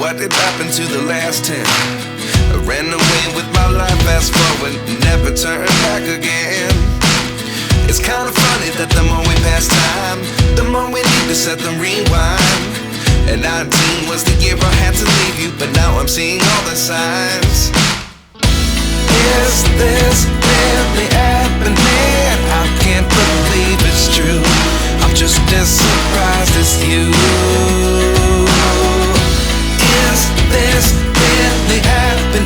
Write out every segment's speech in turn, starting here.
what did happen to the last 10? I ran away with my life, fast forward, never turn back again. It's kind of funny that the more we pass time, the more we need to set them rewind. And 19 was the year I had to leave you, but now I'm seeing all the signs. Is this really happening? I can't believe it's true. I'm just as surprised as you. Is this really happening?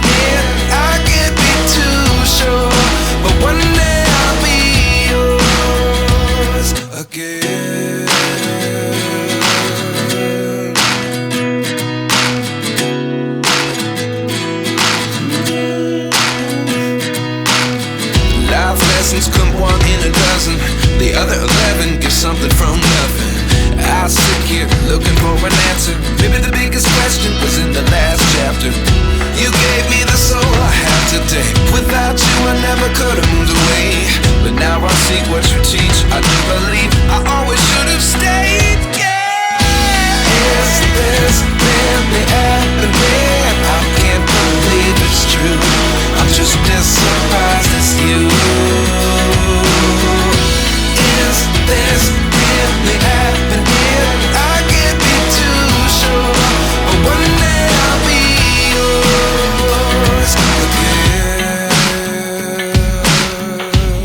I can't be too sure, but one day I'll be yours again. Life lessons come one in a dozen. The other 11 get something from nothing. I sit here looking for an answer. Maybe the biggest question was in the last chapter. You gave me the soul I have today. Without you I never could have moved away. But now I see what you teach. I do believe I always should have stayed. Yeah. Is this really happening? I can't believe it's true. I'm just as surprised as you. Is this really happening? I can't be too sure, but one day I'll be yours again.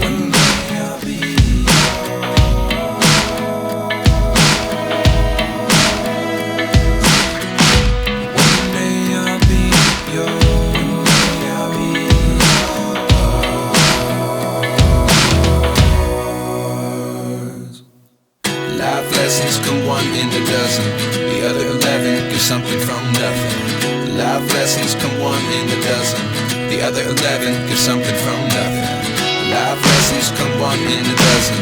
One day I'll be yours. One day I'll be yours. One day I'll be yours. Life lessons come one in a dozen. The other 11 give something from nothing. Life lessons come one in a dozen. The other 11 give something from nothing. Life lessons come one in a dozen.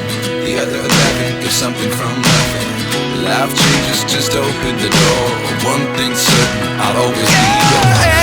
The other 11 give something from nothing. Life changes just open the door. One thing's certain, I'll always be yours.